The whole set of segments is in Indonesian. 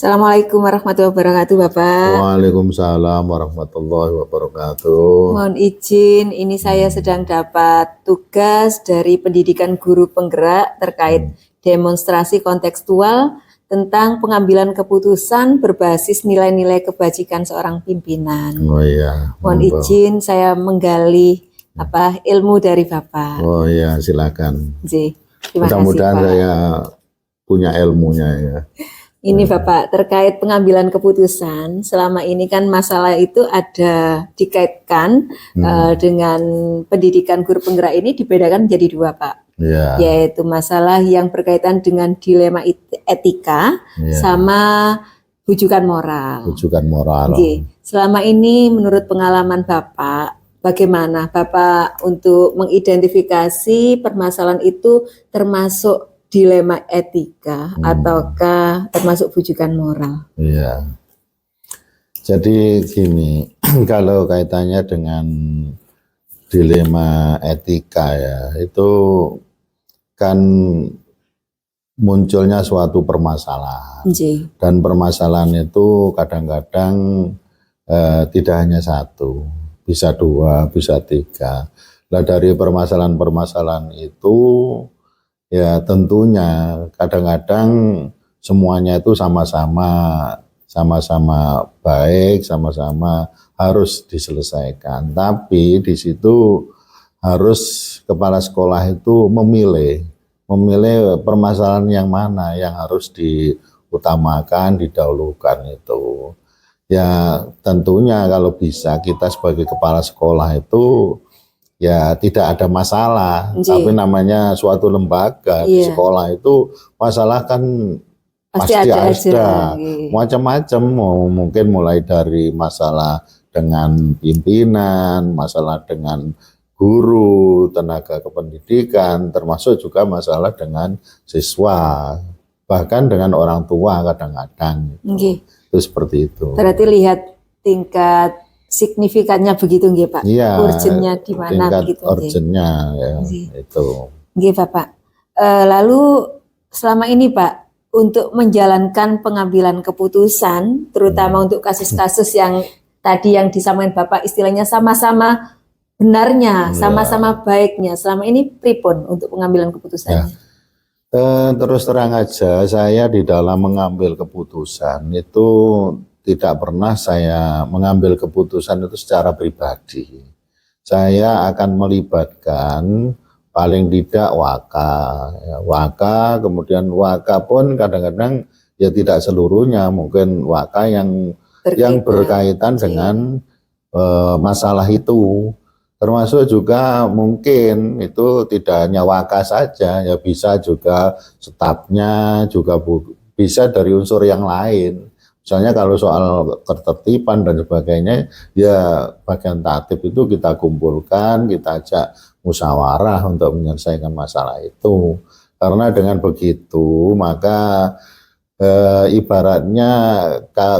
Assalamualaikum warahmatullahi wabarakatuh, Bapak. Waalaikumsalam warahmatullahi wabarakatuh. Mohon izin, ini saya sedang dapat tugas dari Pendidikan Guru Penggerak terkait demonstrasi kontekstual tentang pengambilan keputusan berbasis nilai-nilai kebajikan seorang pimpinan. Oh iya. Mohon izin saya menggali ilmu dari Bapak. Oh iya, silakan. Terima kasih, Mudah-mudahan Pak. saya punya ilmunya ya. Ini Bapak, terkait pengambilan keputusan, selama ini kan masalah itu ada dikaitkan dengan pendidikan guru penggerak ini dibedakan menjadi dua, Pak. Ya. Yaitu masalah yang berkaitan dengan dilema etika sama rujukan moral. Rujukan moral. Selama ini menurut pengalaman Bapak, bagaimana Bapak untuk mengidentifikasi permasalahan itu termasuk dilema etika ataukah termasuk rujukan moral? Iya. Jadi gini, kalau kaitannya dengan dilema etika ya, itu kan munculnya suatu permasalahan. Dan permasalahan itu kadang-kadang tidak hanya satu, bisa dua, bisa tiga. Nah, dari permasalahan-permasalahan itu ya tentunya kadang-kadang semuanya itu sama-sama baik, sama-sama harus diselesaikan. Tapi di situ harus kepala sekolah itu memilih permasalahan yang mana yang harus diutamakan, didahulukan itu. Ya tentunya kalau bisa kita sebagai kepala sekolah itu ya tidak ada masalah, tapi namanya suatu lembaga di sekolah itu masalah kan pasti ada. Macam-macam, mungkin mulai dari masalah dengan pimpinan, masalah dengan guru, tenaga kependidikan, termasuk juga masalah dengan siswa, bahkan dengan orang tua kadang-kadang. Itu seperti itu. Berarti lihat tingkat signifikannya begitu nggih Pak? Iya, urgennya di mana begitu? Urgennya ya, itu. Nggih Bapak. Lalu selama ini Pak, untuk menjalankan pengambilan keputusan, terutama untuk kasus-kasus yang tadi yang disampaikan Bapak istilahnya sama-sama benarnya, sama-sama baiknya, selama ini pripun untuk pengambilan keputusannya? Terus terang aja, saya di dalam mengambil keputusan itu tidak pernah saya mengambil keputusan itu secara pribadi. Saya akan melibatkan paling tidak waka, kemudian waka pun kadang-kadang ya tidak seluruhnya, mungkin waka yang berkaitan dengan masalah itu. Termasuk juga mungkin itu tidak hanya waka saja, ya bisa juga stafnya, juga bisa dari unsur yang lain. Misalnya kalau soal ketertiban dan sebagainya, ya bagian tatib itu kita kumpulkan, kita ajak musyawarah untuk menyelesaikan masalah itu. Karena dengan begitu, maka ibaratnya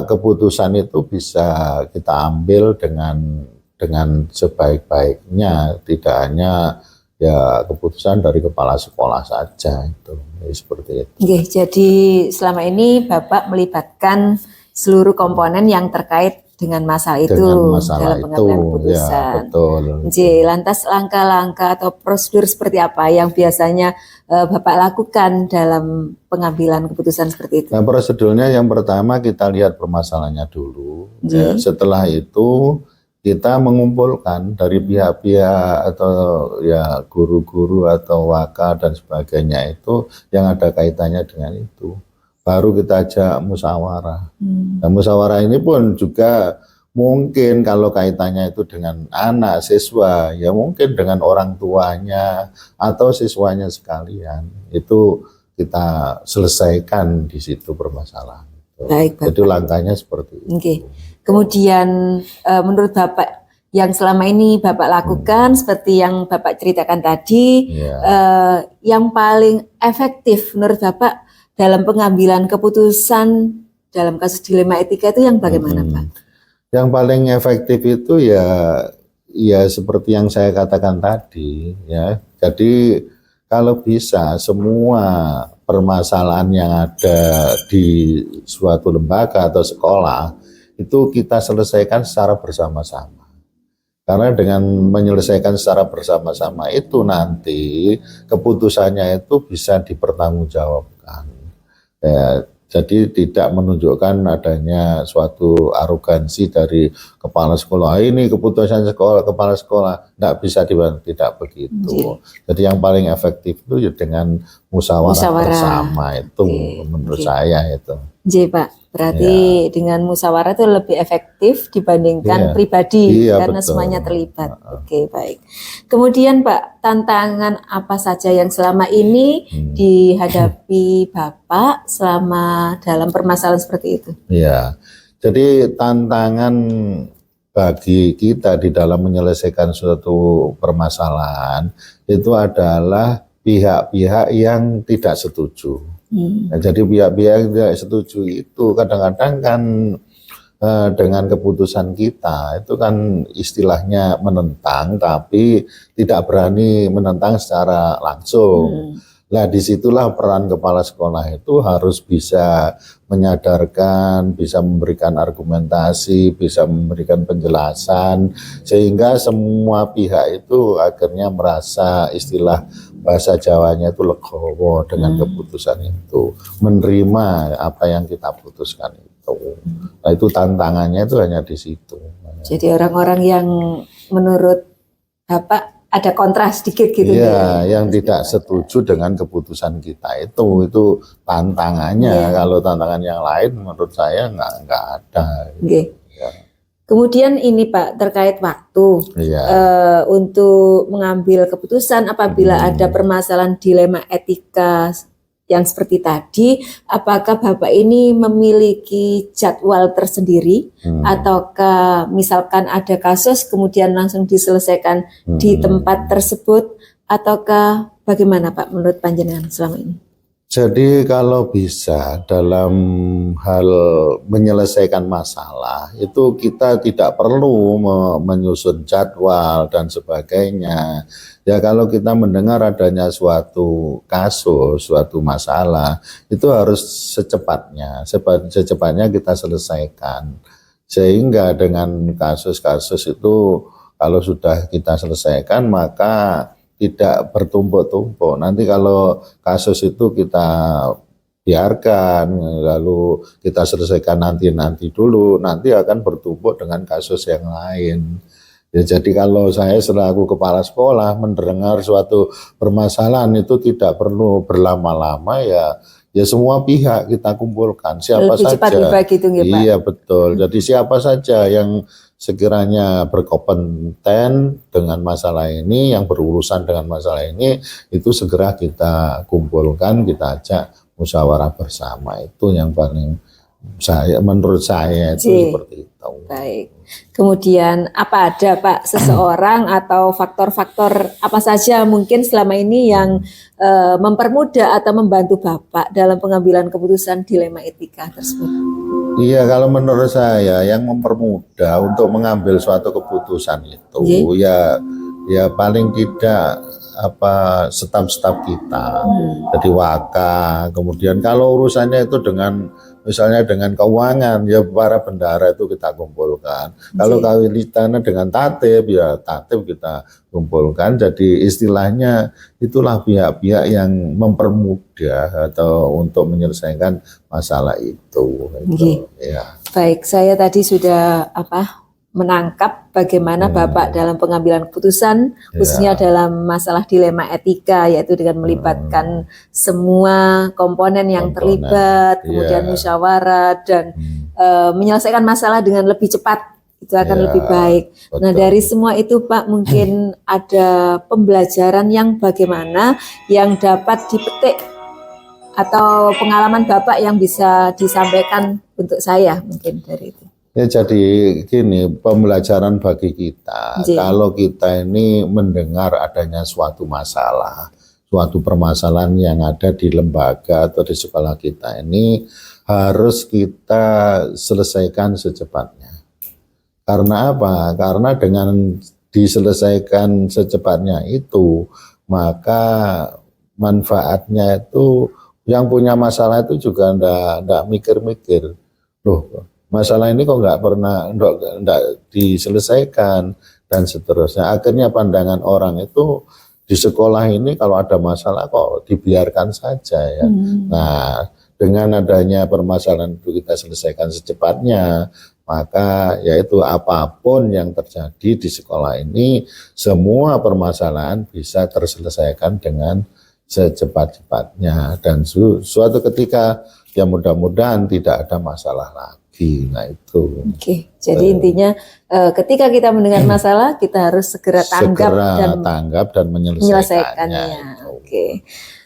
keputusan itu bisa kita ambil dengan sebaik-baiknya, tidak hanya ya keputusan dari kepala sekolah saja itu. Seperti itu. Jadi selama ini Bapak melibatkan seluruh komponen yang terkait dengan masalah itu dalam pengambilan keputusan. Ya, betul. Lantas langkah-langkah atau prosedur seperti apa yang biasanya Bapak lakukan dalam pengambilan keputusan seperti itu? Nah, prosedurnya yang pertama kita lihat permasalahannya dulu. Ya, setelah itu kita mengumpulkan dari pihak-pihak atau ya guru-guru atau waka dan sebagainya itu yang ada kaitannya dengan itu. Baru kita ajak musyawarah. Nah, musyawarah ini pun juga mungkin kalau kaitannya itu dengan anak siswa, ya mungkin dengan orang tuanya atau siswanya sekalian. Itu kita selesaikan di situ permasalahan. Baik, Bapak. Jadi langkahnya seperti itu. Kemudian menurut Bapak yang selama ini Bapak lakukan seperti yang Bapak ceritakan tadi, yang paling efektif menurut Bapak dalam pengambilan keputusan dalam kasus dilema etika itu yang bagaimana Pak? Yang paling efektif itu ya seperti yang saya katakan tadi ya. Jadi kalau bisa semua permasalahan yang ada di suatu lembaga atau sekolah itu kita selesaikan secara bersama-sama. Karena dengan menyelesaikan secara bersama-sama itu nanti keputusannya itu bisa dipertanggungjawabkan. Ya, jadi tidak menunjukkan adanya suatu arogansi dari kepala sekolah. Ini keputusan sekolah, kepala sekolah, tidak bisa tidak begitu. Jadi yang paling efektif itu ya dengan musyawarah bersama itu, menurut saya itu. Pak, berarti dengan musyawarah itu lebih efektif dibandingkan pribadi karena betul. Semuanya terlibat. Oke, baik. Kemudian Pak, tantangan apa saja yang selama ini dihadapi Bapak selama dalam permasalahan seperti itu? Iya, jadi tantangan bagi kita di dalam menyelesaikan suatu permasalahan itu adalah pihak-pihak yang tidak setuju. Nah, jadi pihak-pihak yang tidak setuju itu kadang-kadang kan dengan keputusan kita itu kan istilahnya menentang tapi tidak berani menentang secara langsung. Nah, disitulah peran kepala sekolah itu harus bisa menyadarkan, bisa memberikan argumentasi, bisa memberikan penjelasan sehingga semua pihak itu akhirnya merasa istilah bahasa Jawanya itu legowo dengan keputusan itu, menerima apa yang kita putuskan itu. Nah, itu tantangannya itu hanya di situ. Jadi orang-orang yang menurut Bapak ada kontra sedikit gitu ya, yang tidak setuju dengan keputusan kita itu tantangannya. Kalau tantangan yang lain menurut saya nggak ada. Ya. Kemudian ini Pak terkait waktu untuk mengambil keputusan apabila ada permasalahan dilema etika yang seperti tadi, apakah Bapak ini memiliki jadwal tersendiri ataukah misalkan ada kasus kemudian langsung diselesaikan di tempat tersebut ataukah bagaimana Pak menurut panjenengan selama ini? Jadi kalau bisa dalam hal menyelesaikan masalah itu kita tidak perlu menyusun jadwal dan sebagainya. Ya kalau kita mendengar adanya suatu kasus, suatu masalah itu harus secepatnya kita selesaikan. Sehingga dengan kasus-kasus itu kalau sudah kita selesaikan maka tidak bertumpuk-tumpuk. Nanti kalau kasus itu kita biarkan, lalu kita selesaikan nanti dulu, nanti akan bertumpuk dengan kasus yang lain. Ya, jadi kalau saya selaku kepala sekolah mendengar suatu permasalahan itu tidak perlu berlama-lama ya semua pihak kita kumpulkan siapa lebih saja. Cepat gitu, ya, Pak? Iya betul. Jadi siapa saja yang sekiranya berkompeten dengan masalah ini, yang berurusan dengan masalah ini, itu segera kita kumpulkan, kita ajak musyawarah bersama. Itu yang paling menurut saya itu seperti itu. Baik. Kemudian apa ada Pak seseorang atau faktor-faktor apa saja mungkin selama ini yang mempermudah atau membantu Bapak dalam pengambilan keputusan dilema etika tersebut? Iya, kalau menurut saya yang mempermudah untuk mengambil suatu keputusan itu ya paling tidak staf-staf kita, jadi waka. Kemudian kalau urusannya itu dengan misalnya dengan keuangan ya para bendara itu kita kumpulkan. Kalau kawilitannya dengan tatib ya tatib kita kumpulkan. Jadi istilahnya itulah pihak-pihak yang mempermudah atau untuk menyelesaikan masalah itu. Ya. Baik, saya tadi sudah menangkap bagaimana Bapak dalam pengambilan keputusan khususnya dalam masalah dilema etika yaitu dengan melibatkan semua komponen yang terlibat kemudian musyawarah dan menyelesaikan masalah dengan lebih cepat itu akan lebih baik. Betul. Nah dari semua itu Pak mungkin ada pembelajaran yang bagaimana yang dapat dipetik atau pengalaman Bapak yang bisa disampaikan untuk saya mungkin dari itu. Ya jadi gini, pembelajaran bagi kita, kalau kita ini mendengar adanya suatu masalah, suatu permasalahan yang ada di lembaga atau di sekolah kita ini harus kita selesaikan secepatnya. Karena apa? Karena dengan diselesaikan secepatnya itu, maka manfaatnya itu yang punya masalah itu juga ndak mikir-mikir. Loh, masalah ini kok nggak pernah ndak diselesaikan dan seterusnya. Akhirnya pandangan orang itu di sekolah ini kalau ada masalah kok dibiarkan saja ya. Nah, dengan adanya permasalahan itu kita selesaikan secepatnya, maka yaitu apapun yang terjadi di sekolah ini, semua permasalahan bisa terselesaikan dengan secepat-cepatnya dan suatu ketika ya mudah-mudahan tidak ada masalah lagi. Nah itu. Oke, jadi intinya ketika kita mendengar masalah kita harus segera tanggap dan menyelesaikannya. Oke.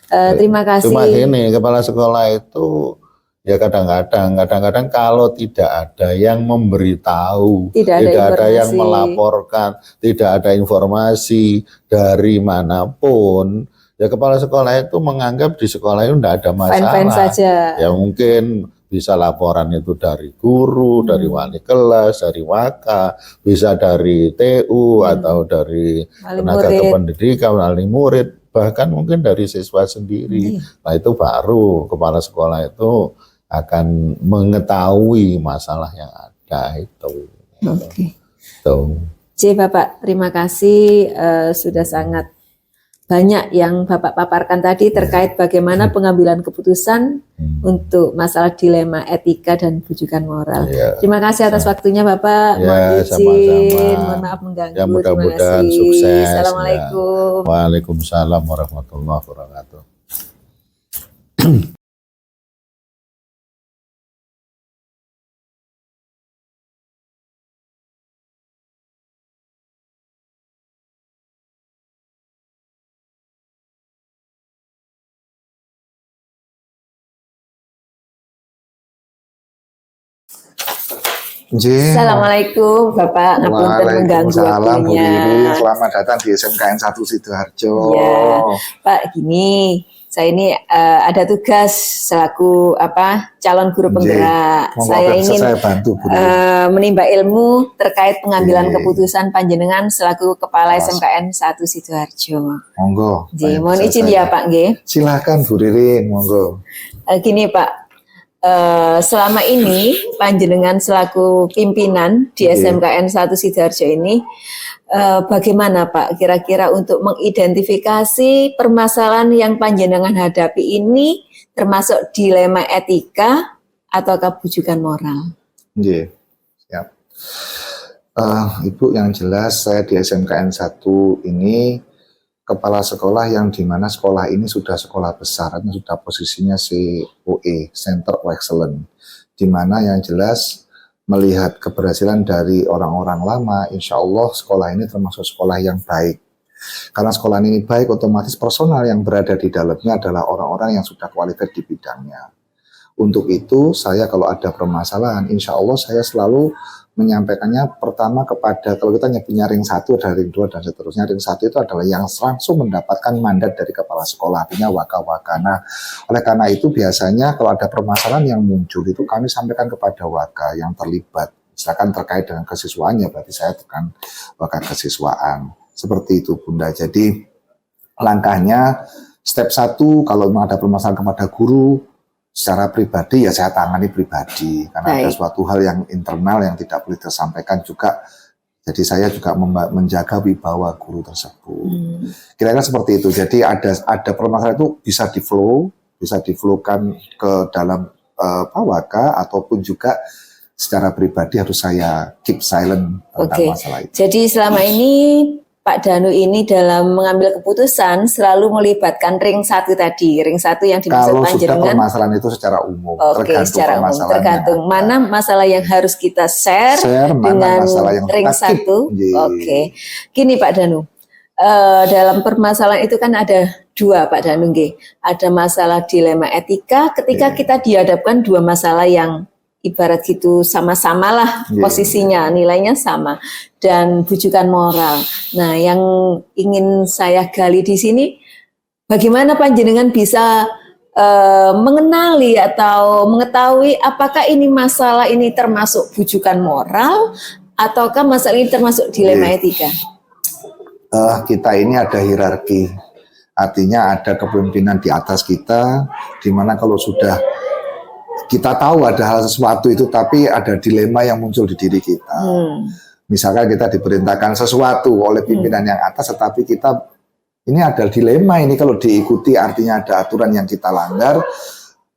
Terima kasih. Cuma gini, kepala sekolah itu ya kadang-kadang kalau tidak ada yang memberitahu, tidak ada yang melaporkan, tidak ada informasi dari manapun, ya kepala sekolah itu menganggap di sekolah itu tidak ada masalah. Fine-fine saja. Ya mungkin bisa laporan itu dari guru, dari wali kelas, dari waka, bisa dari TU atau dari tenaga kependidikan, wali murid, bahkan mungkin dari siswa sendiri. Nah itu baru kepala sekolah itu akan mengetahui masalah yang ada itu. Oke. Jadi Bapak, terima kasih sudah sangat banyak yang Bapak paparkan tadi terkait bagaimana pengambilan keputusan untuk masalah dilema etika dan bujukan moral. Terima kasih atas waktunya Bapak. Ya, mohon maaf mengganggu. Ya, mudah-mudahan sukses. Assalamualaikum. Ya. Waalaikumsalam warahmatullahi wabarakatuh. Assalamualaikum Bapak, ngapunten mengganggu waktunya. Selamat datang di SMKN 1 Sidoarjo. Ya, Pak, gini, saya ini ada tugas selaku calon guru penggerak. Saya ingin menimba ilmu terkait pengambilan keputusan panjenengan selaku kepala SMKN 1 Sidoarjo. Monggo. Mohon izin ya Pak, nggih. Silakan Bu Ririn, monggo. Gini Pak. Selama ini panjenengan selaku pimpinan di SMKN 1 Sidoarjo ini bagaimana Pak kira-kira untuk mengidentifikasi permasalahan yang panjenengan hadapi ini termasuk dilema etika atau bujukan moral? Nggih. Siap. Ibu, yang jelas saya di SMKN 1 ini kepala sekolah yang dimana sekolah ini sudah sekolah besar, sudah posisinya COE, Center of Excellence, dimana yang jelas melihat keberhasilan dari orang-orang lama, insya Allah sekolah ini termasuk sekolah yang baik. Karena sekolah ini baik, otomatis personal yang berada di dalamnya adalah orang-orang yang sudah kualitas di bidangnya. Untuk itu, saya kalau ada permasalahan, insya Allah saya selalu menyampaikannya pertama kepada, kalau kita nyebutnya ring 1, ada ring 2 dan seterusnya. Ring 1 itu adalah yang langsung mendapatkan mandat dari kepala sekolah, artinya waka-waka. Nah, oleh karena itu biasanya kalau ada permasalahan yang muncul itu kami sampaikan kepada waka yang terlibat. Misalkan terkait dengan kesiswaannya, berarti saya tekan waka kesiswaan. Seperti itu Bunda. Jadi langkahnya step 1 kalau memang ada permasalahan kepada guru, secara pribadi ya saya tangani pribadi karena ada suatu hal yang internal yang tidak boleh tersampaikan juga. Jadi saya juga menjaga wibawa guru tersebut. Kira-kira seperti itu. Jadi ada permasalahan itu bisa di-flow-kan ke dalam waka ataupun juga secara pribadi harus saya keep silent tentang masalah itu. Jadi selama ini Pak Danu ini dalam mengambil keputusan selalu melibatkan ring 1 tadi, ring 1 yang dimaksud panjenengan. Kalau sudah permasalahan itu secara umum, secara umum, tergantung mana masalah yang harus kita share dengan ring 1. Gini Pak Danu, dalam permasalahan itu kan ada 2 Pak Danu, ada masalah dilema etika ketika kita dihadapkan 2 masalah yang ibarat gitu sama-sama lah posisinya, nilainya sama, dan bujukan moral. Nah, yang ingin saya gali di sini, bagaimana panjenengan bisa mengenali atau mengetahui apakah ini masalah ini termasuk bujukan moral ataukah masalah ini termasuk dilema etika? Kita ini ada hierarki Artinya ada kepemimpinan di atas kita, di mana kalau sudah kita tahu ada hal sesuatu itu, tapi ada dilema yang muncul di diri kita. Misalkan kita diperintahkan sesuatu oleh pimpinan yang atas, tetapi kita ini ada dilema ini kalau diikuti artinya ada aturan yang kita langgar,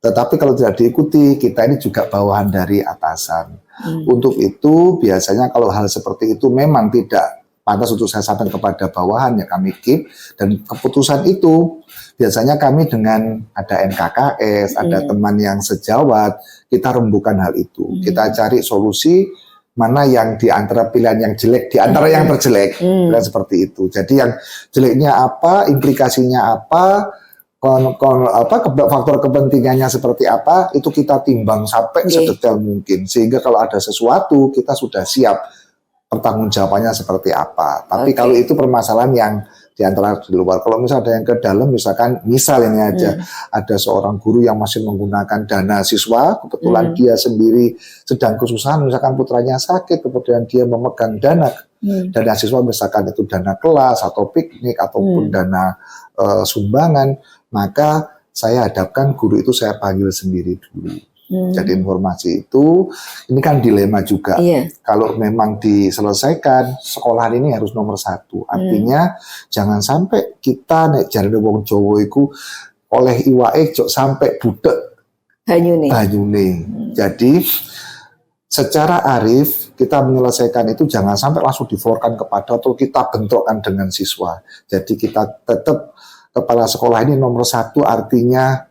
tetapi kalau tidak diikuti kita ini juga bawahan dari atasan. Untuk itu biasanya kalau hal seperti itu memang tidak pantas untuk saya sampaikan kepada bawahan, ya kami keep, dan keputusan itu biasanya kami dengan ada NKKS, ada teman yang sejawat, kita rembukan hal itu. Kita cari solusi mana yang di antara pilihan yang jelek, di antara yang terjelek, dan seperti itu. Jadi yang jeleknya apa, implikasinya apa, faktor kepentingannya seperti apa, itu kita timbang sampai sedetail mungkin. Sehingga kalau ada sesuatu, kita sudah siap pertanggungjawabannya seperti apa. Tapi kalau itu permasalahan yang di antara di luar. Kalau misalnya ada yang ke dalam, misalkan misal ini aja, ada seorang guru yang masih menggunakan dana siswa, kebetulan dia sendiri sedang kesusahan, misalkan putranya sakit, kemudian dia memegang dana siswa, misalkan itu dana kelas atau piknik ataupun dana sumbangan, maka saya hadapkan guru itu saya panggil sendiri dulu. Jadi informasi itu, ini kan dilema juga. Kalau memang diselesaikan, sekolahan ini harus nomor 1. Artinya jangan sampai kita nek jarane wong Jawa iku oleh iwake jok sampai budek banyune. Jadi secara arif kita menyelesaikan itu jangan sampai langsung diforkan kepada atau kita bentrokkan dengan siswa. Jadi kita tetap kepala sekolah ini nomor 1, artinya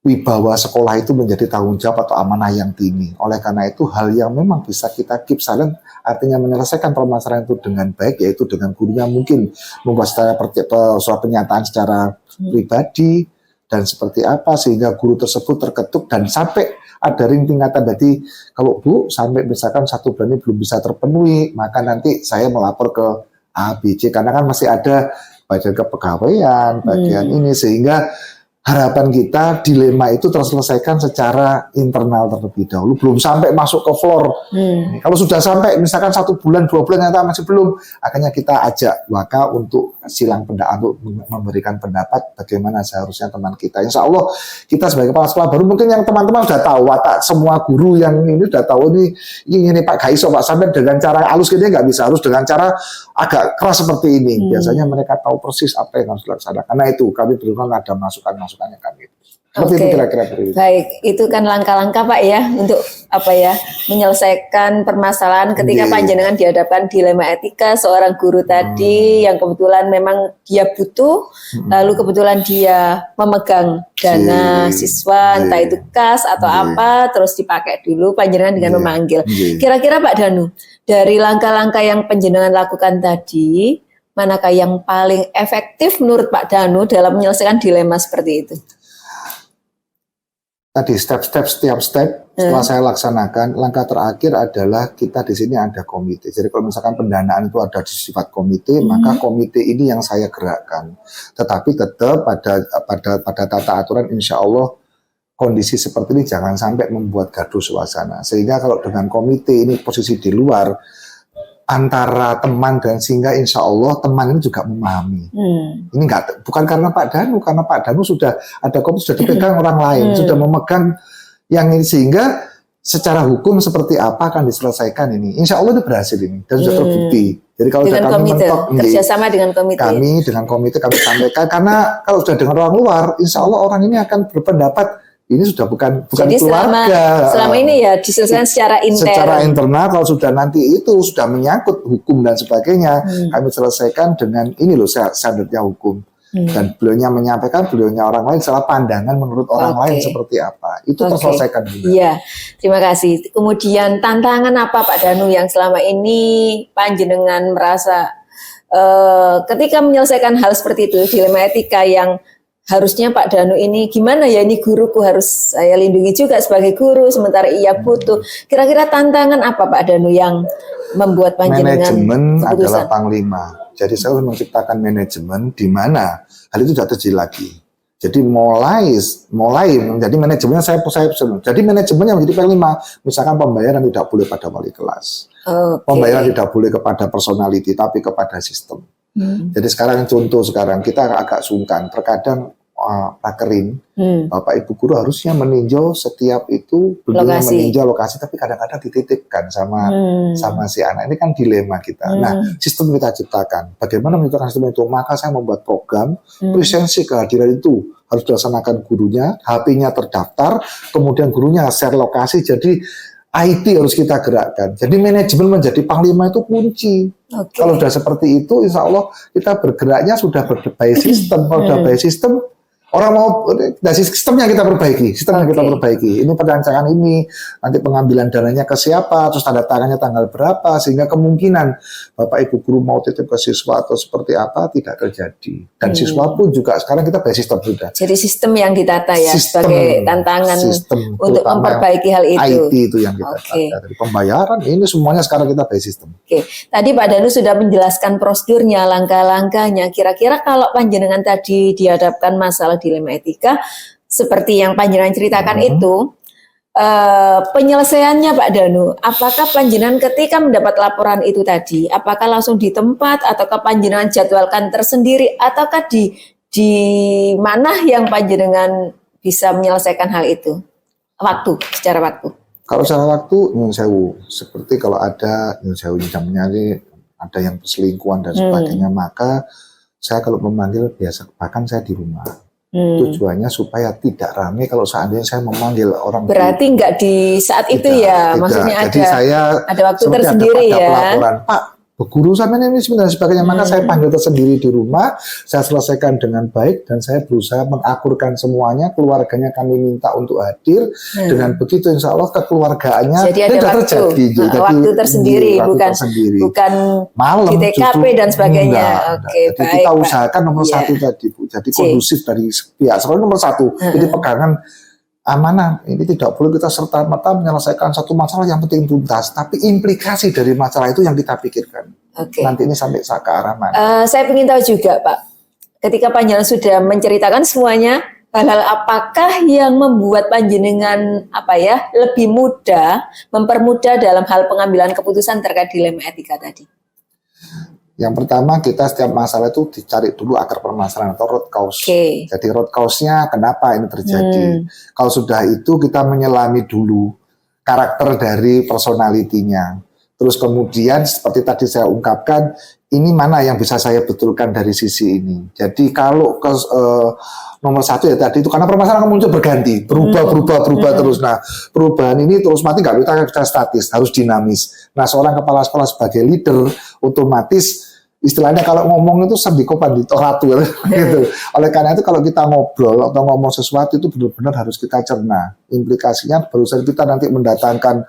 wibawa sekolah itu menjadi tanggung jawab atau amanah yang tinggi. Oleh karena itu hal yang memang bisa kita keep silent, artinya menyelesaikan permasalahan itu dengan baik, yaitu dengan gurunya mungkin membuat surat pernyataan secara pribadi dan seperti apa sehingga guru tersebut terketuk dan sampai ada ring tingkatan. Berarti kalau Bu sampai misalkan 1 bulan ini belum bisa terpenuhi, maka nanti saya melapor ke A, B, C, karena kan masih ada bagian kepegawaian, bagian ini, sehingga harapan kita dilema itu terselesaikan secara internal terlebih dahulu, belum sampai masuk ke floor. Kalau sudah sampai misalkan 1 bulan, 2 bulan ternyata masih belum, akhirnya kita ajak Waka untuk silang pendapat, untuk memberikan pendapat bagaimana seharusnya teman kita. Insya Allah kita sebagai kepala sekolah baru, mungkin yang teman-teman sudah tahu, Waka, semua guru yang ini sudah tahu ini Pak Gaiso, Pak, sampai dengan cara halus gitu nggak bisa, harus dengan cara agak keras seperti ini. Biasanya mereka tahu persis apa yang harus dilaksanakan. Karena itu kami berikan ada masukan-masukannya kami. Seperti itu kira-kira. Baik, itu kan langkah-langkah Pak ya untuk menyelesaikan permasalahan ketika panjenengan dihadapkan dilema etika seorang guru tadi yang kebetulan memang dia butuh, lalu kebetulan dia memegang dana siswa, entah itu kas atau apa, terus dipakai dulu panjenengan dengan memanggil. Kira-kira Pak Danu, dari langkah-langkah yang panjenengan lakukan tadi, manakah yang paling efektif menurut Pak Danu dalam menyelesaikan dilema seperti itu? Tadi setiap step setelah saya laksanakan, langkah terakhir adalah kita di sini ada komite. Jadi kalau misalkan pendanaan itu ada di sifat komite, maka komite ini yang saya gerakkan. Tetapi tetap pada tata aturan, insya Allah kondisi seperti ini jangan sampai membuat gaduh suasana. Sehingga kalau dengan komite ini posisi di luar antara teman, dan sehingga insya Allah teman ini juga memahami. Ini bukan karena Pak Danu, karena Pak Danu sudah ada komite, sudah dipegang orang lain, sudah memegang yang ini, sehingga secara hukum seperti apa akan diselesaikan ini. Insya Allah itu berhasil ini dan sudah terbukti. Jadi kalau dengan kami komite, mentok, kerjasama dengan komite. Kami dengan komite kami sampaikan, karena kalau sudah dengan orang luar, insya Allah orang ini akan berpendapat ini sudah bukan jadi keluarga. Selama ini ya diselesaikan secara intern. Secara internal, kalau sudah nanti itu sudah menyangkut hukum dan sebagainya, kami selesaikan dengan ini loh standarnya hukum. Dan beliaunya menyampaikan, beliaunya orang lain salah pandangan menurut orang lain seperti apa. Itu terselesaikan juga. Iya, terima kasih. Kemudian tantangan apa Pak Danu yang selama ini panjenengan merasa ketika menyelesaikan hal seperti itu, dilema etika yang harusnya Pak Danu ini gimana ya, ini guruku harus saya lindungi juga sebagai guru, sementara ia butuh. Kira-kira tantangan apa Pak Danu yang membuat panjenengan manajemen keputusan? adalah panglima. Jadi saya harus menciptakan manajemen di mana hal itu tidak terjadi lagi. Jadi mulai menjadi manajemennya saya jadi manajemen yang menjadi panglima. Misalkan pembayaran tidak boleh pada wali kelas. Pembayaran tidak boleh kepada personality tapi kepada sistem. Jadi sekarang contoh sekarang kita agak sungkan, terkadang prakerin, Bapak Ibu guru harusnya meninjau setiap itu bentuknya Lokasi. meninjau lokasi, tapi kadang-kadang dititipkan sama si anak. Ini kan dilema kita. Nah, sistem kita ciptakan. Bagaimana menciptakan sistem itu? Maka saya membuat program presensi kehadiran itu harus dilaksanakan gurunya, HP-nya terdaftar, kemudian gurunya share lokasi. Jadi IT harus kita gerakkan. Jadi manajemen menjadi panglima itu kunci. Kalau sudah seperti itu, insya Allah kita bergeraknya sudah by sistem. Kalau sudah by sistem, orang mau dari sistem yang kita perbaiki, kita perbaiki. Ini perancangan ini, nanti pengambilan dananya ke siapa, terus tanda tangannya tanggal berapa, sehingga kemungkinan Bapak Ibu guru mau titip ke siswa atau seperti apa tidak terjadi. Dan siswa pun juga sekarang kita by sistem sudah. Jadi sistem yang ditata ya sebagai tantangan untuk memperbaiki hal itu. IT itu yang kita tata. Dari pembayaran ini semuanya sekarang kita by sistem. Tadi Pak Danu sudah menjelaskan prosedurnya, langkah-langkahnya. Kira-kira kalau panjenengan tadi dihadapkan masalah dilema etika seperti yang panjenengan ceritakan itu, penyelesaiannya Pak Danu, apakah panjenengan ketika mendapat laporan itu tadi, apakah langsung di tempat ataukah panjenengan jadwalkan tersendiri, ataukah di mana yang panjenengan bisa menyelesaikan hal itu? Secara waktu. Kalau secara waktu, nyun sewu, seperti kalau ada nyun sewu jamnya ada yang perselingkuhan dan sebagainya, maka saya kalau memanggil biasa bahkan saya di rumah. Tujuannya supaya tidak ramai kalau seandainya saya memanggil orang. Berarti nggak di saat itu ya, maksudnya jadi ada waktu tersendiri ada ya. Pelaporan, Pak, guru sama ini sebenarnya sebagainya, maka saya panggil tersendiri di rumah, saya selesaikan dengan baik dan saya berusaha mengakurkan semuanya, keluarganya kami minta untuk hadir, dengan begitu insya Allah kekeluargaannya jadi ada waktu tersendiri, bukan malam di TKP dan sebagainya. Jadi kita usahakan nomor satu tadi Bu, jadi kondusif dari pihak sekolah nomor satu, jadi pegangan amanah, ini tidak boleh kita serta-merta menyelesaikan satu masalah yang penting tuntas, tapi implikasi dari masalah itu yang kita pikirkan. Nanti ini sampai ke arah mana? Saya ingin tahu juga Pak, ketika panjenengan sudah menceritakan semuanya, hal-hal apakah yang membuat panjenengan lebih mudah, mempermudah dalam hal pengambilan keputusan terkait dilema etika tadi? Yang pertama, kita setiap masalah itu dicari dulu akar permasalahan atau root cause. Jadi root cause-nya kenapa ini terjadi. Kalau sudah itu kita menyelami dulu karakter dari personalitinya. Terus kemudian seperti tadi saya ungkapkan, ini mana yang bisa saya betulkan dari sisi ini. Jadi kalau nomor satu ya tadi itu, karena permasalahan muncul berganti, berubah terus. Nah, perubahan ini terus mati nggak bisa statis, harus dinamis. Nah, seorang kepala sekolah sebagai leader otomatis istilahnya kalau ngomong itu sendiko pandito ratu gitu. Oleh karena itu kalau kita ngobrol atau ngomong sesuatu itu benar-benar harus kita cerna. Implikasinya baru saja kita nanti mendatangkan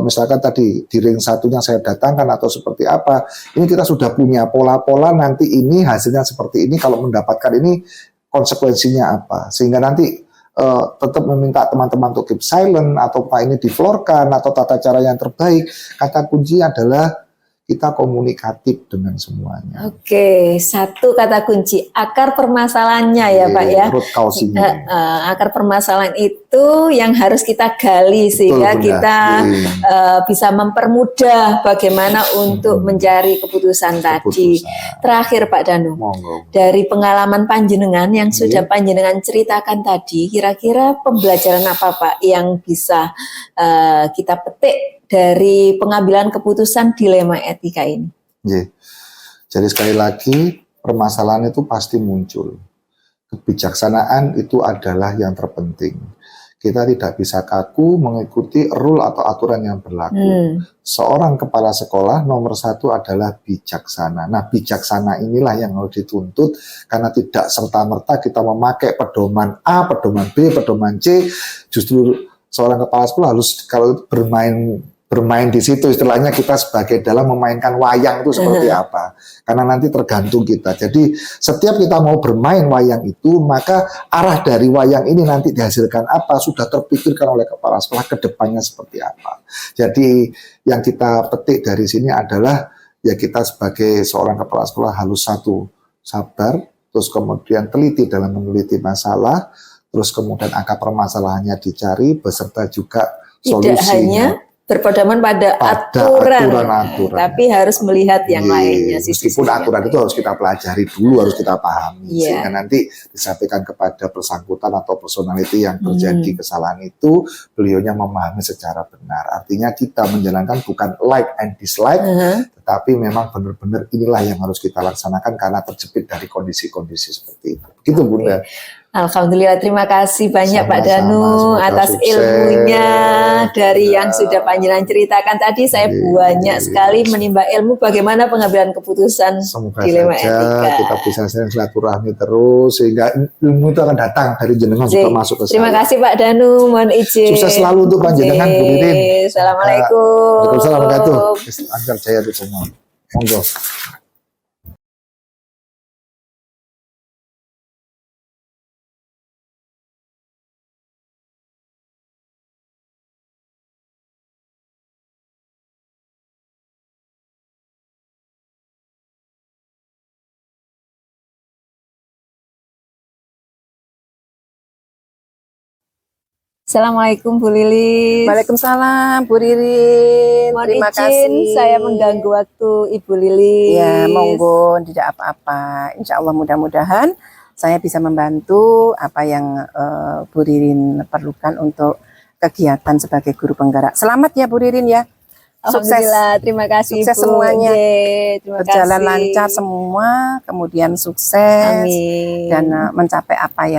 misalkan tadi di ring satunya saya datangkan atau seperti apa. Ini kita sudah punya pola-pola nanti ini hasilnya seperti ini, kalau mendapatkan ini konsekuensinya apa. Sehingga nanti tetap meminta teman-teman untuk keep silent atau ini diflorkan atau tata cara yang terbaik. Kata kunci adalah kita komunikatif dengan semuanya. Satu kata kunci, akar permasalahannya ya Pak ya. Akar permasalahan itu yang harus kita gali sehingga kita bisa mempermudah bagaimana untuk mencari keputusan tadi. Terakhir Pak Danu, dari pengalaman panjenengan yang sudah panjenengan ceritakan tadi, kira-kira pembelajaran apa Pak yang bisa kita petik dari pengambilan keputusan dilema etika ini? Jadi sekali lagi permasalahan itu pasti muncul. Kebijaksanaan itu adalah yang terpenting. Kita tidak bisa kaku mengikuti rule atau aturan yang berlaku. Seorang kepala sekolah nomor satu adalah bijaksana. Nah, bijaksana inilah yang harus dituntut, karena tidak serta-merta kita memakai pedoman A, pedoman B, pedoman C. Justru seorang kepala sekolah harus kalau bermain di situ, istilahnya kita sebagai dalam memainkan wayang itu seperti apa, karena nanti tergantung kita. Jadi setiap kita mau bermain wayang itu, maka arah dari wayang ini nanti dihasilkan apa sudah terpikirkan oleh kepala sekolah ke depannya seperti apa. Jadi yang kita petik dari sini adalah ya kita sebagai seorang kepala sekolah harus satu, sabar, terus kemudian teliti dalam meneliti masalah, terus kemudian akar permasalahannya dicari beserta juga solusinya. berpedoman pada aturan, tapi harus melihat yang lainnya. Meskipun aturan itu harus kita pelajari dulu, harus kita pahami, sehingga nanti disampaikan kepada bersangkutan atau personality yang terjadi kesalahan itu, beliaunya memahami secara benar. Artinya kita menjalankan bukan like and dislike, tetapi memang benar-benar inilah yang harus kita laksanakan karena terjepit dari kondisi-kondisi seperti itu. Begitu Bunda. Alhamdulillah, terima kasih banyak Pak Danu atas ilmunya dari yang sudah panjenengan ceritakan tadi. Saya banyak sekali menimba ilmu bagaimana pengambilan keputusan dilema etika. Kita bisa silaturahmi terus sehingga ilmu itu akan datang dari jenengan juga masuk ke saya. Terima kasih Pak Danu, mohon izin. Sukses selalu untuk panjenengan Bu Ririn. Assalamualaikum. Waalaikumsalam warahmatullahi wabarakatuh. Lancar jaya untuk semua. Monggo. Assalamualaikum Bu Lilis. Waalaikumsalam Bu Ririn. Mohon Terima izin, kasih. saya mengganggu waktu Ibu Lilis. Ya, monggo, tidak apa-apa. Insya Allah mudah-mudahan saya bisa membantu apa yang Bu Ririn perlukan untuk kegiatan sebagai guru penggerak. Selamat ya Bu Ririn ya. Sukses. Alhamdulillah, terima kasih Sukses Bu. semuanya. Terima Berjalan kasih. lancar semua, kemudian sukses. Amin. Dan mencapai apa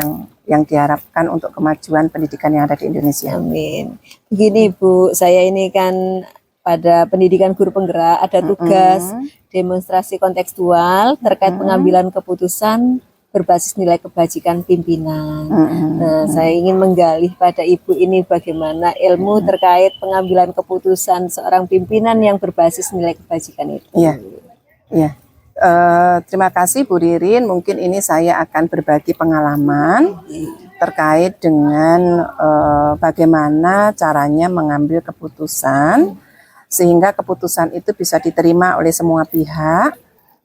yang diharapkan untuk kemajuan pendidikan yang ada di Indonesia. Amin. Begini Bu, saya ini kan pada pendidikan guru penggerak ada tugas demonstrasi kontekstual terkait pengambilan keputusan berbasis nilai kebajikan pimpinan. Nah, saya ingin menggali pada Ibu ini bagaimana ilmu terkait pengambilan keputusan seorang pimpinan yang berbasis nilai kebajikan itu. Iya, iya. Terima kasih Bu Ririn. Mungkin ini saya akan berbagi pengalaman terkait dengan bagaimana caranya mengambil keputusan sehingga keputusan itu bisa diterima oleh semua pihak.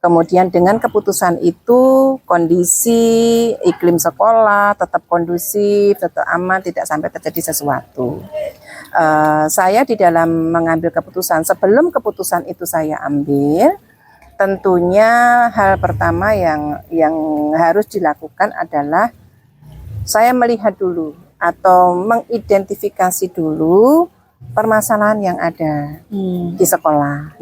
Kemudian dengan keputusan itu kondisi iklim sekolah tetap kondusif, tetap aman, tidak sampai terjadi sesuatu. Saya di dalam mengambil keputusan, sebelum keputusan itu saya ambil, tentunya hal pertama yang harus dilakukan adalah saya melihat dulu atau mengidentifikasi dulu permasalahan yang ada di sekolah.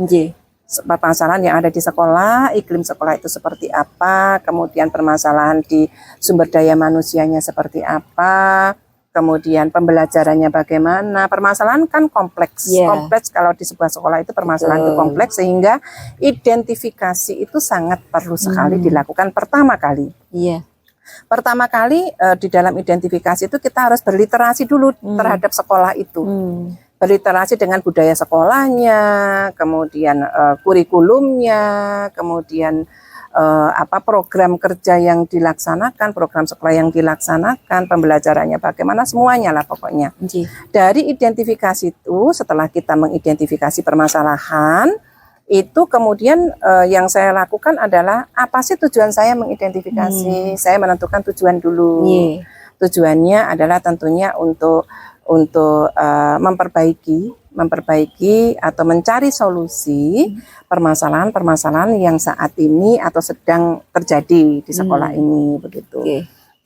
Permasalahan yang ada di sekolah, iklim sekolah itu seperti apa, kemudian permasalahan di sumber daya manusianya seperti apa, kemudian pembelajarannya bagaimana. Permasalahan kan kompleks. Kompleks kalau di sebuah sekolah itu permasalahan itu kompleks, sehingga identifikasi itu sangat perlu sekali dilakukan pertama kali. Pertama kali di dalam identifikasi itu kita harus berliterasi dulu terhadap sekolah itu. Berliterasi dengan budaya sekolahnya, kemudian kurikulumnya, kemudian program kerja yang dilaksanakan, program sekolah yang dilaksanakan, pembelajarannya bagaimana, semuanya lah pokoknya. Dari identifikasi itu, setelah kita mengidentifikasi permasalahan, itu kemudian yang saya lakukan adalah apa sih tujuan saya mengidentifikasi? Saya menentukan tujuan dulu. Tujuannya adalah tentunya untuk memperbaiki atau mencari solusi permasalahan-permasalahan yang saat ini atau sedang terjadi di sekolah ini, begitu.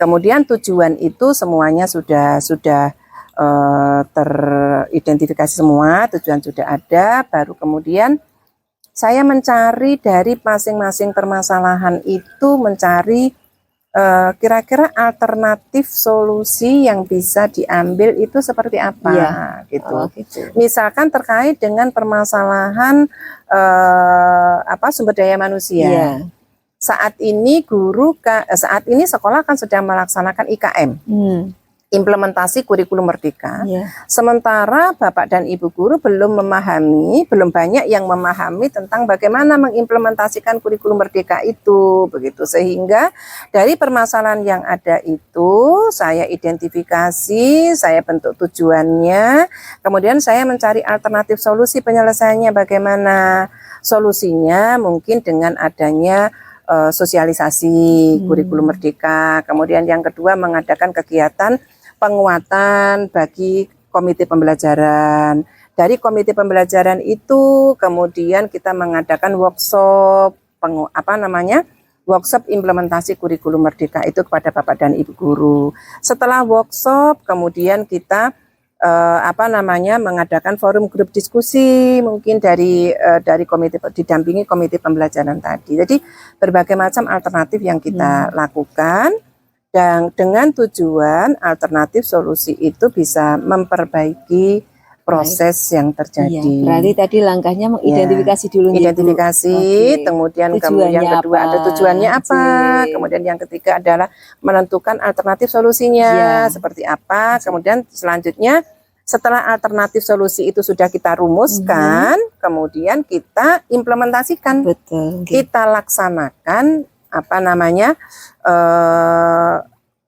Kemudian tujuan itu semuanya sudah teridentifikasi semua, tujuan sudah ada, baru kemudian saya mencari dari masing-masing permasalahan itu, mencari kira-kira alternatif solusi yang bisa diambil itu seperti apa, gitu. Misalkan terkait dengan permasalahan sumber daya manusia. Saat ini sekolah kan sedang melaksanakan IKM. Implementasi kurikulum merdeka. Sementara Bapak dan Ibu guru belum banyak yang memahami tentang bagaimana mengimplementasikan kurikulum merdeka itu, begitu. Sehingga dari permasalahan yang ada itu saya identifikasi, saya bentuk tujuannya, kemudian saya mencari alternatif solusi penyelesaiannya bagaimana. Solusinya mungkin dengan adanya sosialisasi kurikulum merdeka, kemudian yang kedua mengadakan kegiatan penguatan bagi komite pembelajaran, dari komite pembelajaran itu kemudian kita mengadakan workshop workshop implementasi kurikulum merdeka itu kepada Bapak dan Ibu guru. Setelah workshop kemudian kita mengadakan forum grup diskusi mungkin dari komite, didampingi komite pembelajaran tadi. Jadi berbagai macam alternatif yang kita lakukan dan dengan tujuan alternatif solusi itu bisa memperbaiki proses yang terjadi. Iya, berarti tadi langkahnya mengidentifikasi dulu. Identifikasi, kemudian yang kedua ada tujuannya apa, kemudian yang ketiga adalah menentukan alternatif solusinya seperti apa, kemudian selanjutnya setelah alternatif solusi itu sudah kita rumuskan, kemudian kita implementasikan, kita laksanakan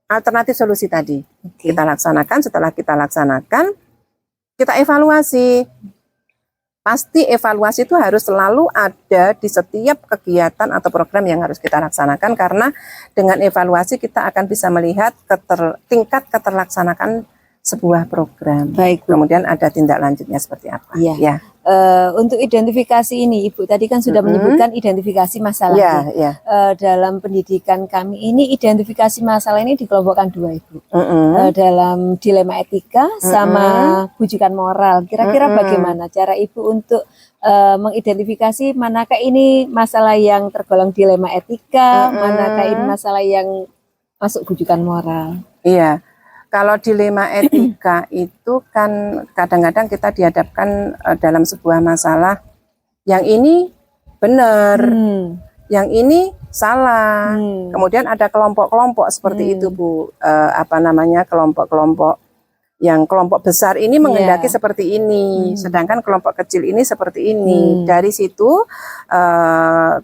alternatif solusi tadi. Kita laksanakan, setelah kita laksanakan kita evaluasi. Pasti evaluasi itu harus selalu ada di setiap kegiatan atau program yang harus kita laksanakan, karena dengan evaluasi kita akan bisa melihat tingkat keterlaksanaan sebuah program. Baik, Bu. Kemudian ada tindak lanjutnya seperti apa. Ya. Untuk identifikasi ini, Ibu tadi kan sudah menyebutkan identifikasi masalah. Dalam pendidikan kami ini, identifikasi masalah ini dikelompokkan dua, Ibu. Dalam dilema etika sama bujukan moral. Kira-kira bagaimana cara Ibu untuk mengidentifikasi manakah ini masalah yang tergolong dilema etika, manakah ini masalah yang masuk bujukan moral? Iya. Kalau dilema etika itu kan kadang-kadang kita dihadapkan dalam sebuah masalah yang ini benar, yang ini salah. Kemudian ada kelompok-kelompok seperti itu, Bu. Kelompok-kelompok yang kelompok besar ini menghendaki seperti ini, sedangkan kelompok kecil ini seperti ini. Dari situ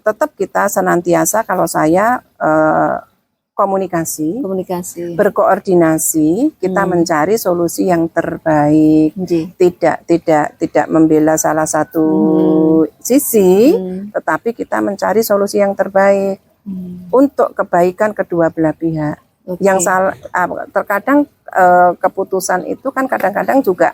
tetap kita senantiasa, kalau saya komunikasi, berkoordinasi, kita mencari solusi yang terbaik, tidak membela salah satu sisi, tetapi kita mencari solusi yang terbaik untuk kebaikan kedua belah pihak. Yang salah, terkadang keputusan itu kan kadang-kadang juga